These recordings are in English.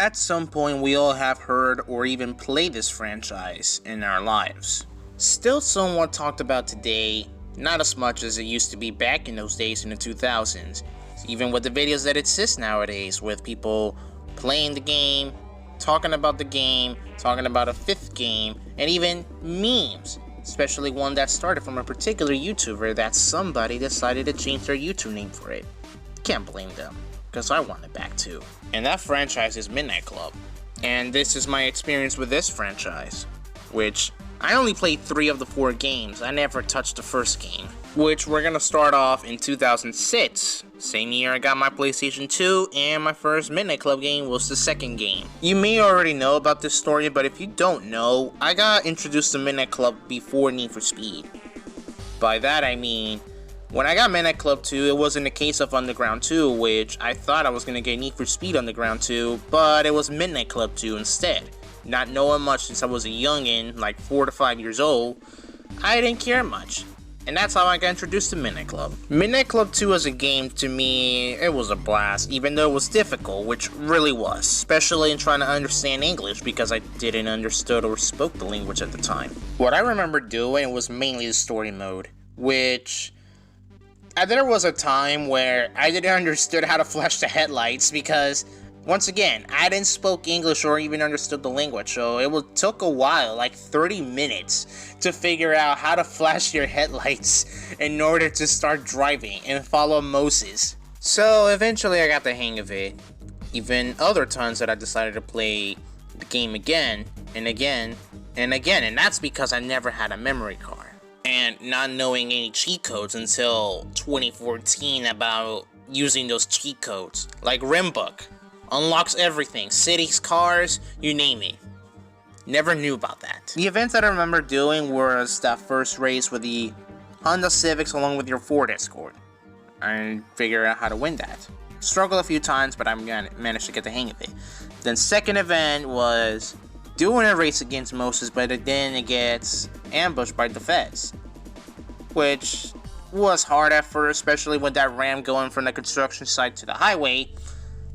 At some point, we all have heard or even played this franchise in our lives. Still somewhat talked about today, not as much as it used to be back in those days in the 2000s. Even with the videos that exist nowadays, with people playing the game, talking about the game, talking about a fifth game, and even memes. Especially one that started from a particular YouTuber that somebody decided to change their YouTube name for it. Can't blame them, because I want it back too. And that franchise is Midnight Club. And this is my experience with this franchise, which I only played 3 of the 4 games. I never touched the first game, which we're gonna start off in 2006. Same year I got my PlayStation 2, and my first Midnight Club game was the second game. You may already know about this story, but if you don't know, I got introduced to Midnight Club before Need for Speed. By that I mean, when I got Midnight Club 2, it wasn't a case of Underground 2, which I thought I was gonna get Need for Speed Underground 2, but it was Midnight Club 2 instead. Not knowing much since I was a youngin', like 4 to 5 years old, I didn't care much. And that's how I got introduced to Midnight Club. Midnight Club 2 as a game, to me, it was a blast, even though it was difficult, which really was. Especially in trying to understand English, because I didn't understand or spoke the language at the time. What I remember doing was mainly the story mode, which there was a time where I didn't understand how to flash the headlights, because once again, I didn't speak English or even understood the language, so it took a while, like 30 minutes, to figure out how to flash your headlights in order to start driving and follow Moses. So eventually I got the hang of it. Even other times that I decided to play the game again and again and again, and that's because I never had a memory card. And not knowing any cheat codes until 2014 about using those cheat codes, like Rimbook. Unlocks everything, cities, cars, you name it. Never knew about that. The events that I remember doing was that first race with the Honda Civics along with your Ford Escort. I figured out how to win that. Struggled a few times, but I managed to get the hang of it. Then second event was doing a race against Moses, but then it gets ambushed by the feds. Which was hard at first, especially with that ramp going from the construction site to the highway.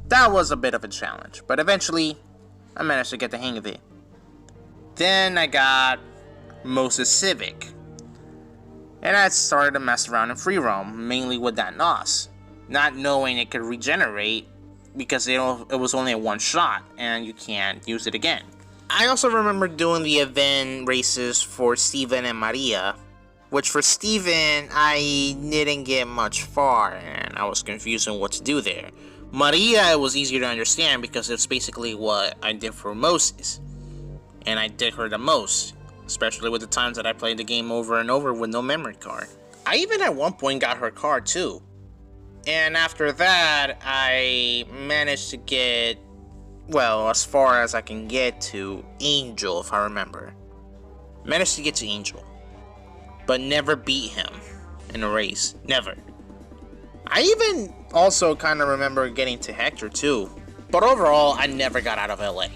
That was a bit of a challenge, but eventually, I managed to get the hang of it. Then I got Moses Civic, and I started to mess around in free roam, mainly with that NOS, not knowing it could regenerate, because it was only a one shot, and you can't use it again. I also remember doing the event races for Steven and Maria, which for Steven, I didn't get much far, and I was confused on what to do there. Maria, it was easier to understand because it's basically what I did for Moses. And I did her the most, especially with the times that I played the game over and over with no memory card. I even at one point got her card too. And after that, I managed to get, well, as far as I can get to Angel, if I remember. Managed to get to Angel, but never beat him in a race. Never. I even also kind of remember getting to Hector too. But overall, I never got out of LA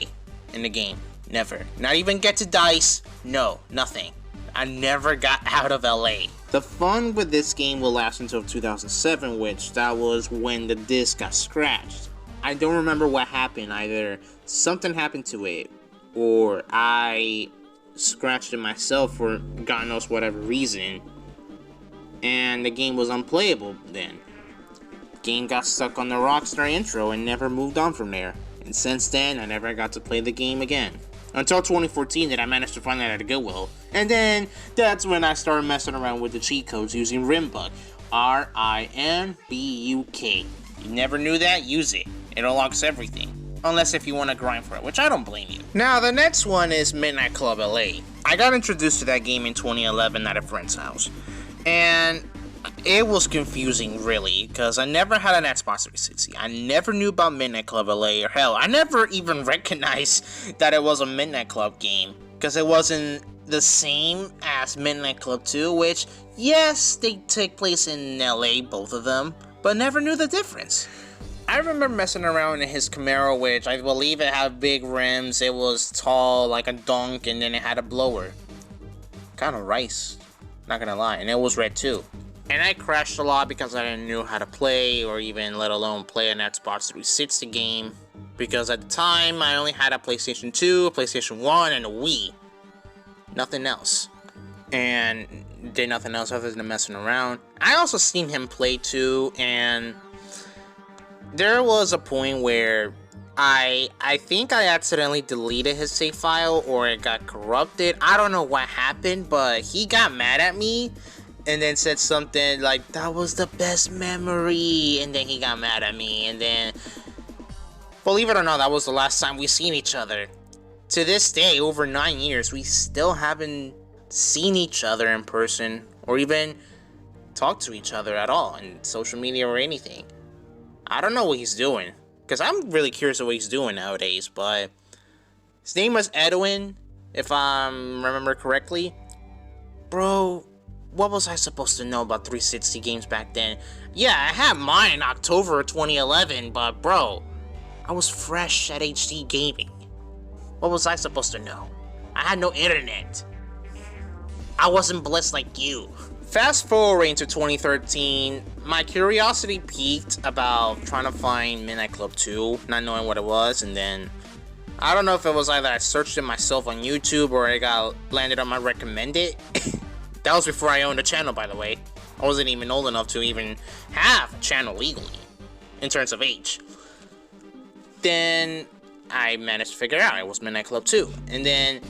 in the game. Never. Not even get to Dice. No, nothing. I never got out of LA. The fun with this game will last until 2007, which that was when the disc got scratched. I don't remember what happened. Either something happened to it, or I scratched it myself for God knows whatever reason, and the game was unplayable then. Game got stuck on the Rockstar intro and never moved on from there. And since then, I never got to play the game again. Until 2014 that I managed to find that at a Goodwill. And then, that's when I started messing around with the cheat codes using Rimbook. R-I-M-B-U-K. You never knew that? Use it. It unlocks everything. Unless if you want to grind for it, which I don't blame you. Now, the next one is Midnight Club LA. I got introduced to that game in 2011 at a friend's house. And it was confusing, really, because I never had an Xbox 360. I never knew about Midnight Club LA, or hell, I never even recognized that it was a Midnight Club game, because it wasn't the same as Midnight Club 2, which, yes, they take place in LA, both of them, but never knew the difference. I remember messing around in his Camaro, which I believe it had big rims, it was tall like a donk, and then it had a blower. Kind of rice, not gonna lie, and it was red too. And I crashed a lot because I didn't know how to play, or even let alone play an Xbox 360 game. Because at the time, I only had a PlayStation 2, a PlayStation 1, and a Wii. Nothing else. And did nothing else other than messing around. I also seen him play too, and there was a point where I think I accidentally deleted his save file, or it got corrupted. I don't know what happened, but he got mad at me and then said something like, that was the best memory, and then he got mad at me, and then, believe it or not, that was the last time we seen each other. To this day, over 9 years, we still haven't seen each other in person, or even talked to each other at all in social media or anything. I don't know what he's doing, because I'm really curious of what he's doing nowadays, but his name was Edwin, if I remember correctly. Bro, what was I supposed to know about 360 games back then? Yeah, I had mine in October 2011, but bro, I was fresh at HD gaming. What was I supposed to know? I had no internet. I wasn't blessed like you. Fast forward into 2013, my curiosity peaked about trying to find Midnight Club 2, not knowing what it was, and then I don't know if it was either I searched it myself on YouTube or it got landed on my recommended. That was before I owned a channel, by the way. I wasn't even old enough to even have a channel legally, in terms of age. Then I managed to figure out it was Midnight Club 2. And then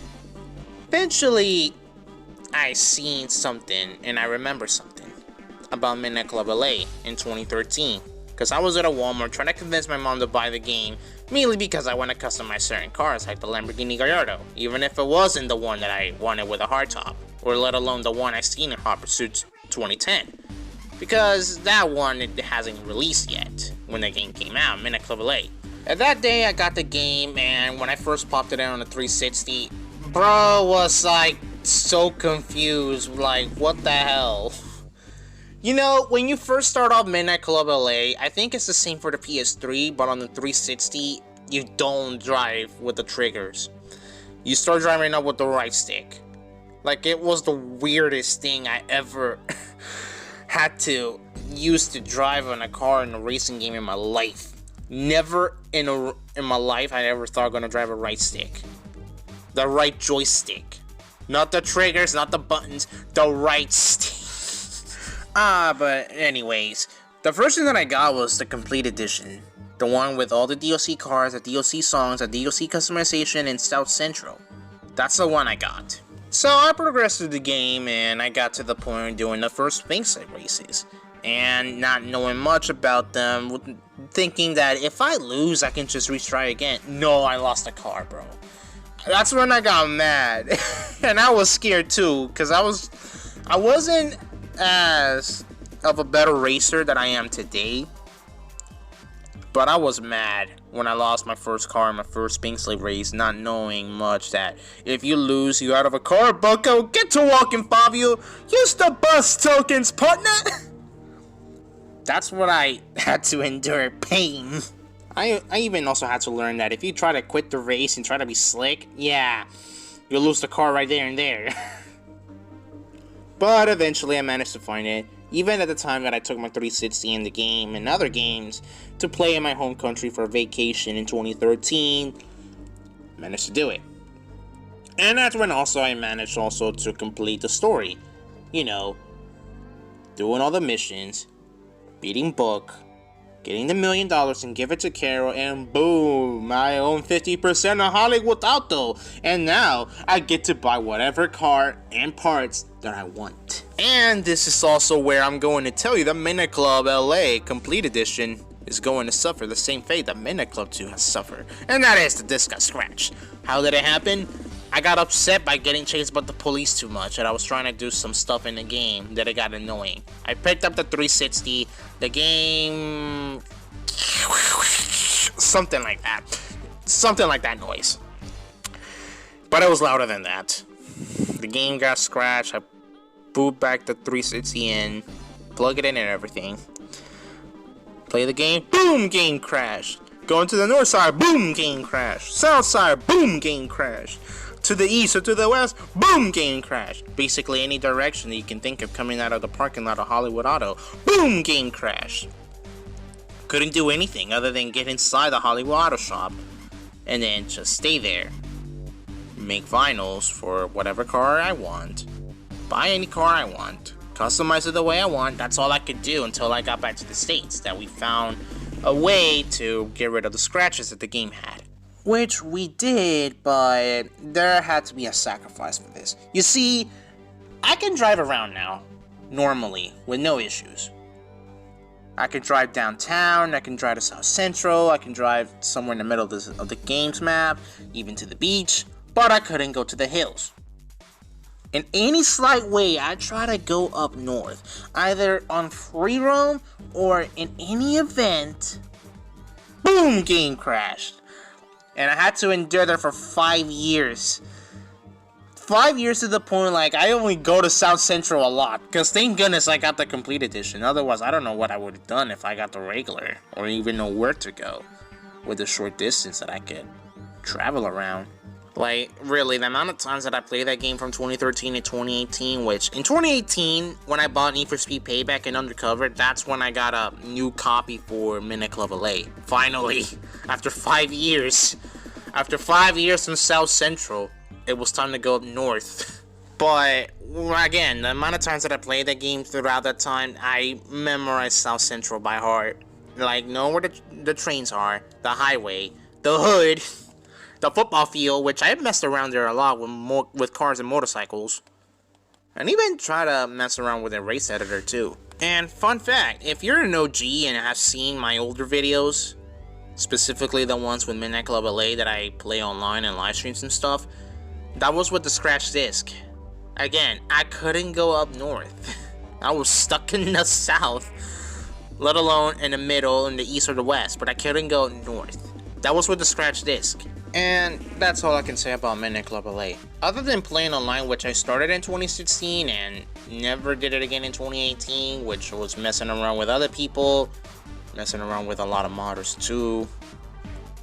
eventually I seen something and I remember something about Midnight Club LA in 2013. Because I was at a Walmart trying to convince my mom to buy the game, mainly because I want to customize certain cars like the Lamborghini Gallardo, even if it wasn't the one that I wanted with a hardtop, or let alone the one I seen in Hot Pursuit 2010. Because that one, it hasn't released yet when the game came out, Midnight Club LA. At that day, I got the game, and when I first popped it in on the 360, bro was like so confused, like what the hell? You know, when you first start off Midnight Club LA, I think it's the same for the PS3, but on the 360, you don't drive with the triggers. You start driving up with the right stick. Like, it was the weirdest thing I ever had to use to drive on a car in a racing game in my life. Never in my life I ever thought I'm gonna drive a right stick. The right joystick. Not the triggers, not the buttons, the right stick. But anyways, the version that I got was the complete edition. The one with all the DLC cars, the DLC songs, the DLC customization, and South Central. That's the one I got. So I progressed through the game and I got to the point doing the first Bankside races. And not knowing much about them, thinking that if I lose, I can just retry again. No, I lost a car, bro. That's when I got mad. And I was scared too, because I wasn't as of a better racer than I am today. But I was mad when I lost my first car in my first Pink Slave race, not knowing much that if you lose, you out of a car, bucko, get to walking, Fabio. Use the bus tokens, partner. That's what I had to endure, pain. I even also had to learn that if you try to quit the race and try to be slick, yeah, you'll lose the car right there and there. But eventually I managed to find it, even at the time that I took my 360 in the game and other games to play in my home country for a vacation in 2013, managed to do it. And that's when also I managed also to complete the story. You know, doing all the missions, beating Book, getting the $1 million and give it to Carol, and boom, I own 50% of Hollywood Auto, and now I get to buy whatever car and parts that I want. And this is also where I'm going to tell you that Midnight Club LA Complete Edition is going to suffer the same fate that Midnight Club 2 has suffered, and that is the disc got scratched. How did it happen? I got upset by getting chased by the police too much, and I was trying to do some stuff in the game that it got annoying. I picked up the 360, the game, something like that noise, but it was louder than that. The game got scratched. I boot back the 360 in, plug it in and everything, play the game, boom, game crashed. Going to the north side, boom, game crashed. South side, boom, game crashed. To the east or to the west, boom, game crash. Basically any direction that you can think of coming out of the parking lot of Hollywood Auto, boom, game crash. couldn't do anything other than get inside the Hollywood Auto Shop and then just stay there. Make vinyls for whatever car I want. Buy any car I want. Customize it the way I want. That's all I could do until I got back to the States, that we found a way to get rid of the scratches that the game had. Which we did, but there had to be a sacrifice for this. You see, I can drive around now, normally, with no issues. I can drive downtown, I can drive to South Central, I can drive somewhere in the middle of the game's map, even to the beach, but I couldn't go to the hills. In any slight way, I try to go up north, either on free roam or in any event. Boom! Game crashed. And I had to endure that for 5 years. 5 years to the point, like, I only go to South Central a lot. Because thank goodness I got the complete edition. Otherwise, I don't know what I would have done if I got the regular. Or even know where to go. With the short distance that I could travel around. Like, really, the amount of times that I played that game from 2013 to 2018, which, in 2018, when I bought Need for Speed Payback and Undercover, that's when I got a new copy for Midnight Club LA. Finally, after 5 years. After 5 years from South Central, it was time to go up north. But, again, the amount of times that I played that game throughout that time, I memorized South Central by heart. Like, know where the trains are, the highway, the hood, the football field, which I messed around there a lot with cars and motorcycles. And even try to mess around with a race editor too. And fun fact, if you're an OG and have seen my older videos, specifically the ones with Midnight Club LA that I play online and live streams and stuff, that was with the scratch disc. Again, I couldn't go up north. I was stuck in the south, let alone in the middle, in the east or the west, but I couldn't go north. That was with the scratch disc. And that's all I can say about Midnight Club LA. Other than playing online, which I started in 2016 and never did it again in 2018, which was messing around with other people, messing around with a lot of modders too,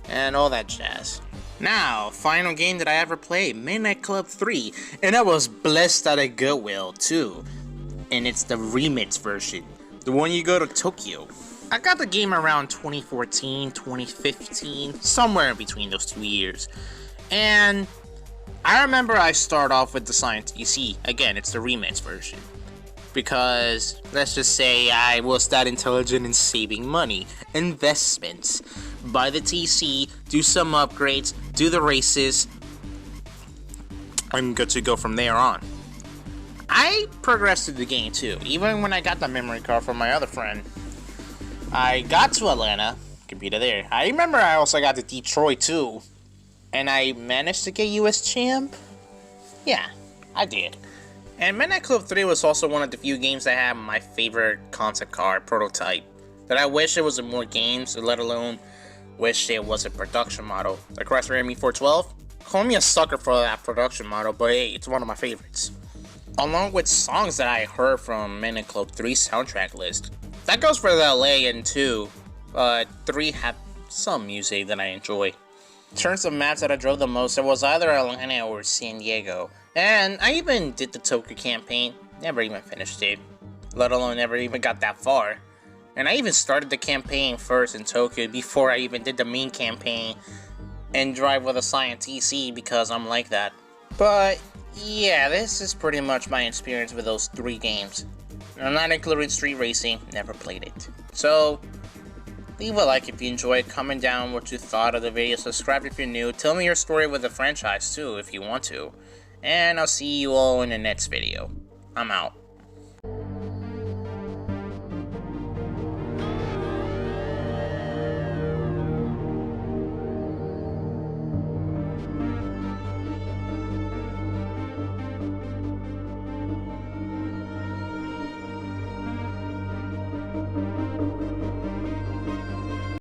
and all that jazz. Now, final game that I ever played, Midnight Club 3, and I was blessed out of Goodwill too. And it's the remix version, the one you go to Tokyo. I got the game around 2014, 2015, somewhere in between those 2 years. And I remember I start off with the Science TC. Again, it's the remix version. Because, let's just say I was that intelligent in saving money. Investments. Buy the TC, do some upgrades, do the races. I'm good to go from there on. I progressed through the game too, even when I got the memory card from my other friend. I got to Atlanta, computer there. I remember I also got to Detroit too. And I managed to get US Champ? Yeah, I did. And Midnight Club 3 was also one of the few games that had my favorite concept car prototype. That I wish it was in more games, let alone wish it was a production model. The Chrysler ME412? Call me a sucker for that production model, but hey, it's one of my favorites. Along with songs that I heard from Midnight Club 3's soundtrack list. That goes for the LA and 2, but 3 have some music that I enjoy. In terms of maps that I drove the most, it was either Atlanta or San Diego. And I even did the Tokyo campaign, never even finished it, let alone never even got that far. And I even started the campaign first in Tokyo before I even did the main campaign and drive with a Science TC because I'm like that. But yeah, this is pretty much my experience with those 3 games. I'm not including Street Racing, never played it. So, leave a like if you enjoyed, comment down what you thought of the video, subscribe if you're new, tell me your story with the franchise too if you want to. And I'll see you all in the next video. I'm out.